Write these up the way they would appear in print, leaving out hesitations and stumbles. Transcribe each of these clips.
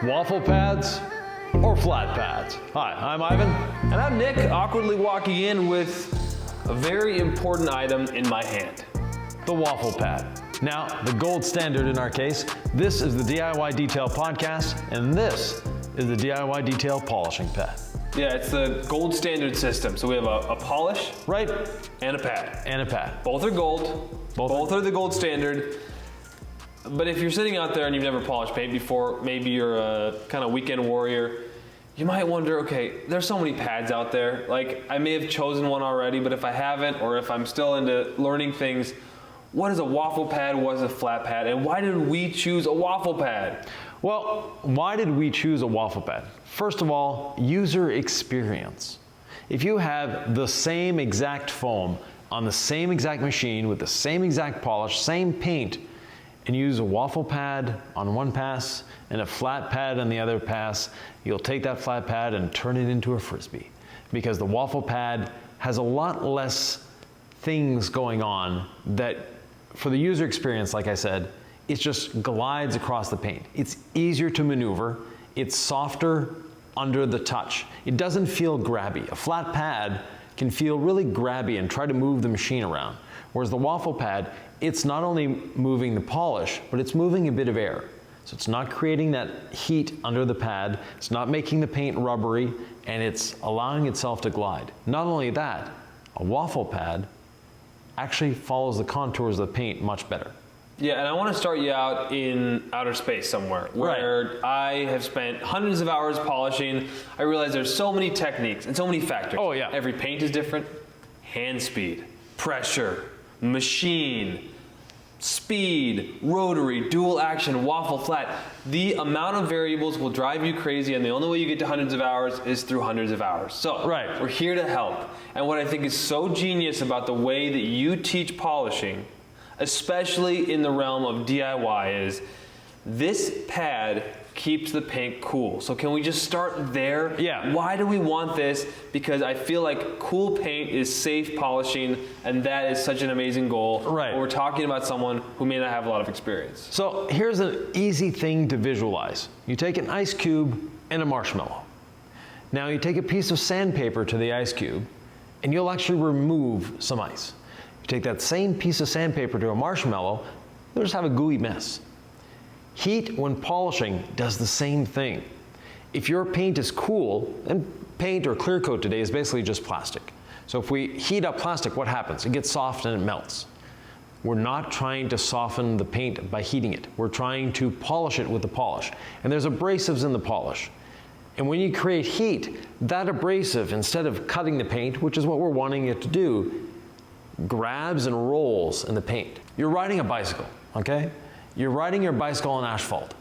Waffle pads or flat pads? Hi, I'm Ivan. And I'm Nick, awkwardly walking in with a very important item in my hand. The waffle pad. Now, the gold standard in our case. This is the DIY Detail Podcast, and this is the DIY Detail Polishing Pad. Yeah, it's the gold standard system. So we have a polish, Right? and a pad. And a pad. Both are gold. Both are the gold standard. But if you're sitting out there and you've never polished paint before, maybe you're a kind of weekend warrior, you might wonder, okay, there's so many pads out there. Like, I may have chosen one already, but if I haven't, or if I'm still into learning things, what is a waffle pad, what is a flat pad, and why did we choose a waffle pad? Well, why did we choose a waffle pad? First of all, user experience. If you have the same exact foam on the same exact machine with the same exact polish, same paint, and use a waffle pad on one pass and a flat pad on the other pass, you'll take that flat pad and turn it into a Frisbee. Because the waffle pad has a lot less things going on that, for the user experience, like I said, it just glides across the paint. It's easier to maneuver. It's softer under the touch. It doesn't feel grabby. A flat pad can feel really grabby and try to move the machine around. Whereas the waffle pad, it's not only moving the polish, but it's moving a bit of air. So it's not creating that heat under the pad, it's not making the paint rubbery, and it's allowing itself to glide. Not only that, a waffle pad actually follows the contours of the paint much better. Yeah, and I want to start you out in outer space somewhere where I have spent hundreds of hours polishing. I realize there's so many techniques and so many factors. Oh yeah. Every paint is different. Hand speed, pressure, machine, speed, rotary, dual action, waffle flat. The amount of variables will drive you crazy, and the only way you get to hundreds of hours is through hundreds of hours. So we're here to help. And what I think is so genius about the way that you teach polishing, especially in the realm of DIY, is this pad keeps the paint cool. So can we just start there? Yeah. Why do we want this? Because I feel like cool paint is safe polishing, and that is such an amazing goal. Right. When we're talking about someone who may not have a lot of experience. So here's an easy thing to visualize. You take an ice cube and a marshmallow. Now you take a piece of sandpaper to the ice cube, and you'll actually remove some ice. You take that same piece of sandpaper to a marshmallow, you'll just have a gooey mess. Heat, when polishing, does the same thing. If your paint is cool, and paint or clear coat today is basically just plastic. So if we heat up plastic, what happens? It gets soft and it melts. We're not trying to soften the paint by heating it. We're trying to polish it with the polish. And there's abrasives in the polish. And when you create heat, that abrasive, instead of cutting the paint, which is what we're wanting it to do, grabs and rolls in the paint. You're riding a bicycle, okay? You're riding your bicycle on asphalt.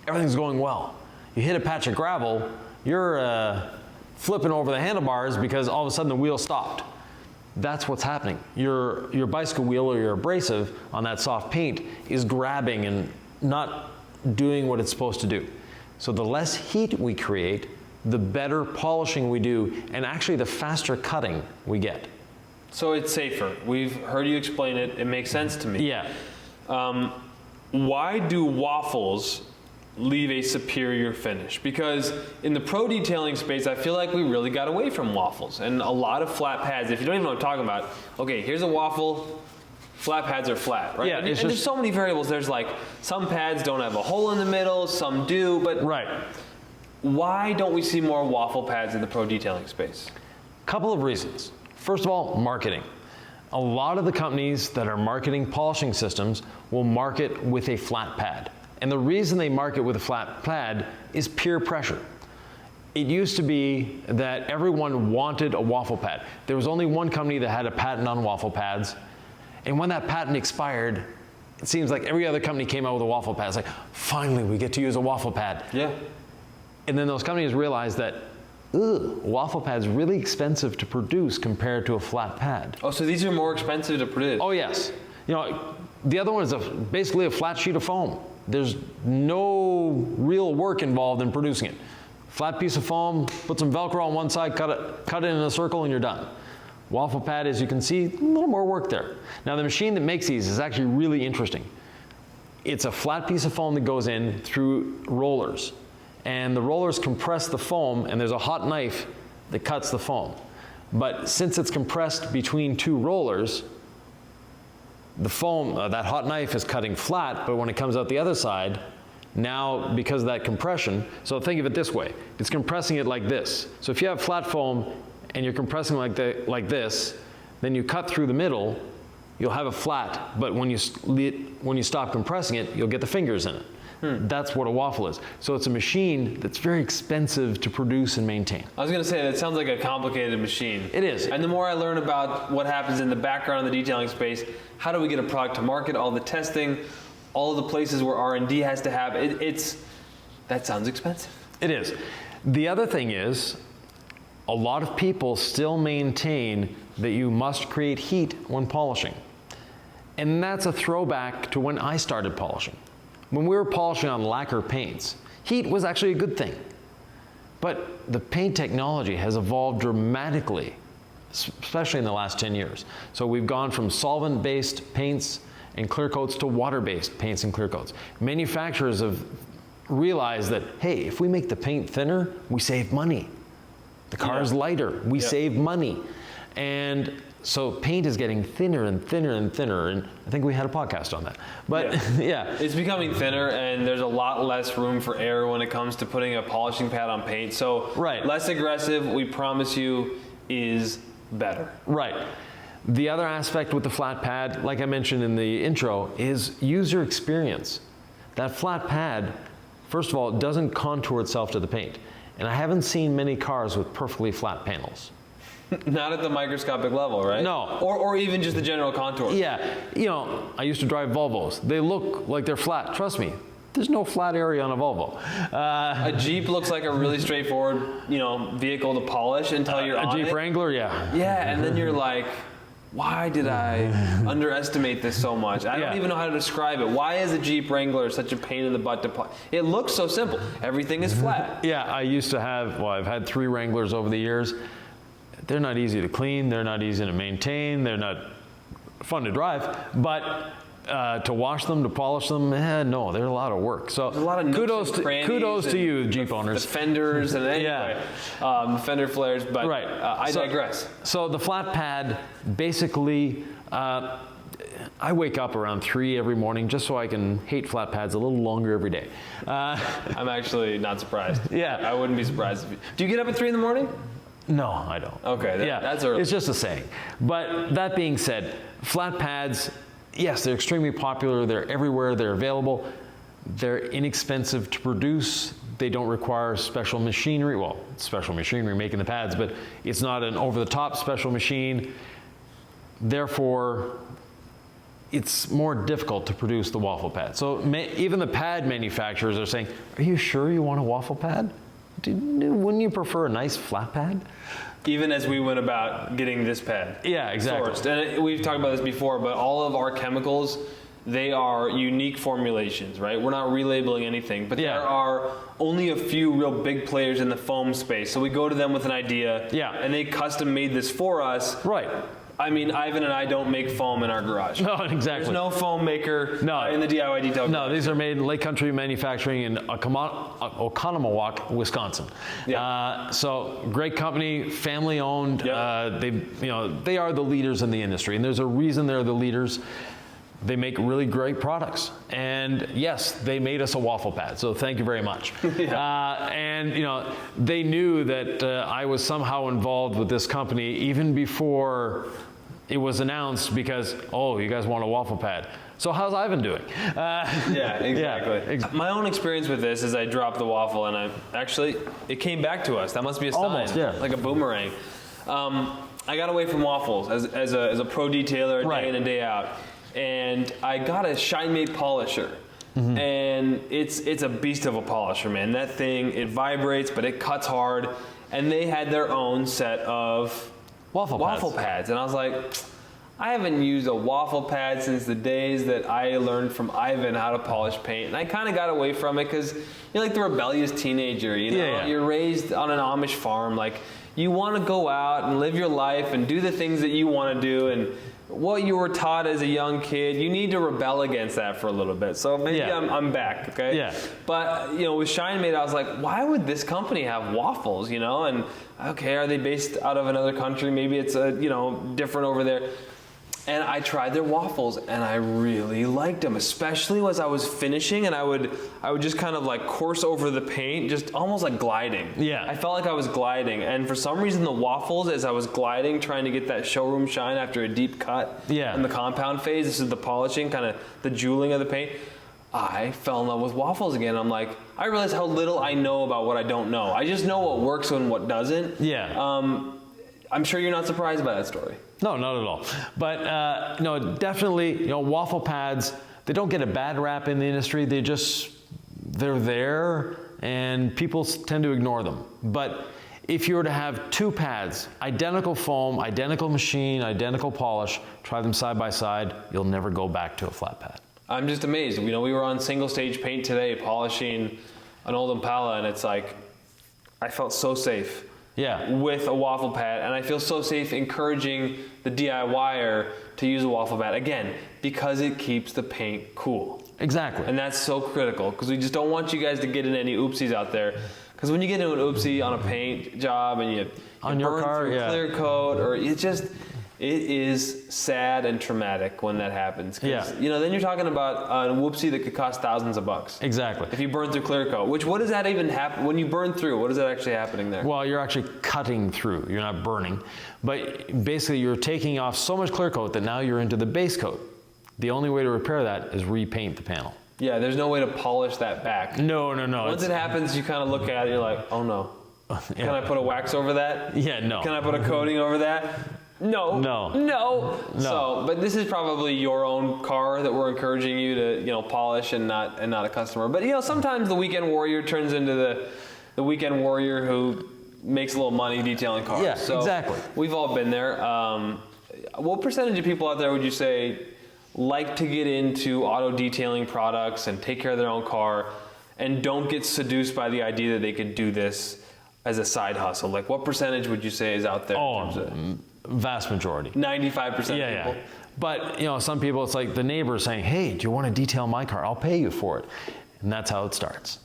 Everything's going well. You hit a patch of gravel, you're flipping over the handlebars because all of a sudden the wheel stopped. That's what's happening. Your bicycle wheel or your abrasive on that soft paint is grabbing and not doing what it's supposed to do. So the less heat we create, the better polishing we do, and actually the faster cutting we get. So it's safer. We've heard you explain it. It makes sense to me. Yeah. Why do waffles leave a superior finish? Because in the pro detailing space, I feel like we really got away from waffles. And a lot of flat pads, if you don't even know what I'm talking about, okay, here's a waffle, flat pads are flat, right? Yeah, and there's so many variables. There's like, some pads don't have a hole in the middle, some do, but why don't we see more waffle pads in the pro detailing space? Couple of reasons. First of all, marketing. A lot of the companies that are marketing polishing systems will market with a flat pad. And the reason they market with a flat pad is peer pressure. It used to be that everyone wanted a waffle pad. There was only one company that had a patent on waffle pads. And when that patent expired, it seems like every other company came out with a waffle pad. It's like, finally, we get to use a waffle pad. Yeah. And then those companies realized that waffle pad's really expensive to produce compared to a flat pad. Oh, so these are more expensive to produce? Oh yes. You know, the other one is basically a flat sheet of foam. There's no real work involved in producing it. Flat piece of foam, put some Velcro on one side, cut it in a circle, and you're done. Waffle pad, as you can see, a little more work there. Now the machine that makes these is actually really interesting. it's a flat piece of foam that goes in through rollers. And the rollers compress the foam, and there's a hot knife that cuts the foam. But since it's compressed between two rollers, the foam, that hot knife is cutting flat, but when it comes out the other side, now because of that compression, so think of it this way, it's compressing it like this. So if you have flat foam and you're compressing like this, then you cut through the middle, you'll have a flat, but when you stop compressing it, you'll get the fingers in it. That's what a waffle is. So it's a machine that's very expensive to produce and maintain. I was going to say, that sounds like a complicated machine. It is. And the more I learn about what happens in the background of the detailing space, how do we get a product to market, all the testing, all of the places where R&D has to have, that sounds expensive. It is. The other thing is, a lot of people still maintain that you must create heat when polishing. And that's a throwback to when I started polishing. When we were polishing on lacquer paints, heat was actually a good thing. But the paint technology has evolved dramatically, especially in the last 10 years. So we've gone from solvent-based paints and clear coats to water-based paints and clear coats. Manufacturers have realized that, hey, if we make the paint thinner, we save money. The car is lighter, we save money. And so paint is getting thinner and thinner and thinner, and I think we had a podcast on that. But yeah. It's becoming thinner, and there's a lot less room for error when it comes to putting a polishing pad on paint. So less aggressive, we promise you, is better. Right. The other aspect with the flat pad, like I mentioned in the intro, is user experience. That flat pad, first of all, it doesn't contour itself to the paint. And I haven't seen many cars with perfectly flat panels. Not at the microscopic level, right? No. Or even just the general contour. Yeah. You know, I used to drive Volvos. They look like they're flat. Trust me, there's no flat area on a Volvo. A Jeep looks like a really straightforward, vehicle to polish until you're on it. A Jeep Wrangler, yeah. Yeah, and then you're like, why did I underestimate this so much? I don't even know how to describe it. Why is a Jeep Wrangler such a pain in the butt to polish? It looks so simple. Everything is flat. Yeah, I used to have, I've had 3 Wranglers over the years. They're not easy to clean, they're not easy to maintain, they're not fun to drive, but to wash them, to polish them, no, they're a lot of work. So there's a lot of kudos to you, Jeep owners. The fenders and anyway, fender flares, but I digress. So the flat pad, basically, I wake up around 3 every morning just so I can hate flat pads a little longer every day. I'm actually not surprised. Yeah. I wouldn't be surprised. Do you get up at 3 in the morning? No, I don't. Okay, that's early. It's just a saying. But that being said, flat pads, yes, they're extremely popular. They're everywhere. They're available. They're inexpensive to produce. They don't require special machinery. Well, special machinery making the pads, but it's not an over-the-top special machine. Therefore, it's more difficult to produce the waffle pad. So even the pad manufacturers are saying, are you sure you want a waffle pad? Wouldn't you prefer a nice flat pad? Even as we went about getting this pad. Yeah, exactly. Sourced. And we've talked about this before, but all of our chemicals, they are unique formulations, right? We're not relabeling anything, but there are only a few real big players in the foam space. So we go to them with an idea, and they custom made this for us. Right. I mean, Ivan and I don't make foam in our garage. No, exactly. There's no foam maker in the DIY detail. No, these are made in Lake Country Manufacturing in Oconomowoc, Wisconsin. Yeah. So great company, family owned. Yep. They are the leaders in the industry, and there's a reason they're the leaders. They make really great products, and yes, they made us a waffle pad. So thank you very much. And they knew that I was somehow involved with this company even before it was announced, because you guys want a waffle pad. So how's Ivan doing? Yeah, exactly. My own experience with this is I dropped the waffle, and it came back to us. That must be a sign, like a boomerang. I got away from waffles as a pro detailer day in and day out. And I got a Shine Mate polisher, and it's a beast of a polisher, man. That thing, it vibrates, but it cuts hard. And they had their own set of waffle pads. And I was like, I haven't used a waffle pad since the days that I learned from Yvan how to polish paint. And I kind of got away from it because you're like the rebellious teenager, You're raised on an Amish farm. Like, you want to go out and live your life and do the things that you want to do. And what you were taught as a young kid, you need to rebel against that for a little bit. So maybe Yeah. I'm back, okay? Yeah. But, with Shine Made, I was like, why would this company have waffles, And, okay, are they based out of another country? Maybe it's, different over there. And I tried their waffles, and I really liked them, especially as I was finishing, and I would just kind of like course over the paint, just almost like gliding. Yeah. I felt like I was gliding, and for some reason, the waffles, as I was gliding, trying to get that showroom shine after a deep cut Yeah. in the compound phase, this is the polishing, kind of the jeweling of the paint, I fell in love with waffles again. I'm like, I realized how little I know about what I don't know. I just know what works and what doesn't. Yeah. I'm sure you're not surprised by that story. No, not at all. But definitely, waffle pads, they don't get a bad rap in the industry. They're there, and people tend to ignore them. But if you were to have two pads, identical foam, identical machine, identical polish, try them side by side, you'll never go back to a flat pad. I'm just amazed. We were on single stage paint today, polishing an old Impala, and it's like, I felt so safe. Yeah. With a waffle pad, and I feel so safe encouraging the DIYer to use a waffle pad, again, because it keeps the paint cool. Exactly. And that's so critical, because we just don't want you guys to get in any oopsies out there. Because when you get into an oopsie on a paint job and you on your burn car, through yeah. clear coat, or it is sad and traumatic when that happens. Yeah. Then you're talking about a whoopsie that could cost thousands of bucks. Exactly. If you burn through clear coat, what does that even happen? When you burn through, what is that actually happening there? Well, you're actually cutting through. You're not burning. But basically, you're taking off so much clear coat that now you're into the base coat. The only way to repair that is repaint the panel. Yeah, there's no way to polish that back. No. Once it happens, you kind of look at it, you're like, oh no. Yeah. Can I put a wax over that? Yeah, no. Can I put a coating over that? No. So, but this is probably your own car that we're encouraging you to, polish and not a customer. But sometimes the weekend warrior turns into the weekend warrior who makes a little money detailing cars. Yeah, so exactly. We've all been there. What percentage of people out there would you say like to get into auto detailing products and take care of their own car and don't get seduced by the idea that they could do this as a side hustle? Like, what percentage would you say is out there? Oh, vast majority. 95% of people? Yeah. But, some people, it's like the neighbor saying, hey, do you want to detail my car? I'll pay you for it. And that's how it starts.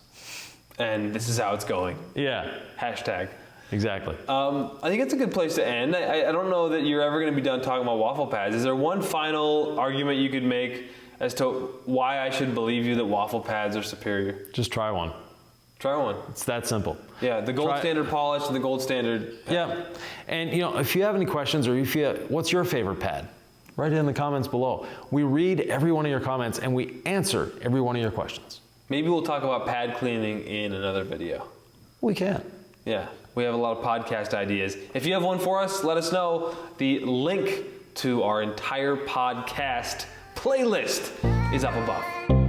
And this is how it's going. Yeah. Hashtag. Exactly. I think it's a good place to end. I don't know that you're ever going to be done talking about waffle pads. Is there one final argument you could make as to why I should believe you that waffle pads are superior? Just try one. Try one. It's that simple. Yeah, the gold standard polish and the gold standard pad. Yeah. And if you have any questions or what's your favorite pad? Write it in the comments below. We read every one of your comments and we answer every one of your questions. Maybe we'll talk about pad cleaning in another video. We can. Yeah, we have a lot of podcast ideas. If you have one for us, let us know. The link to our entire podcast playlist is up above.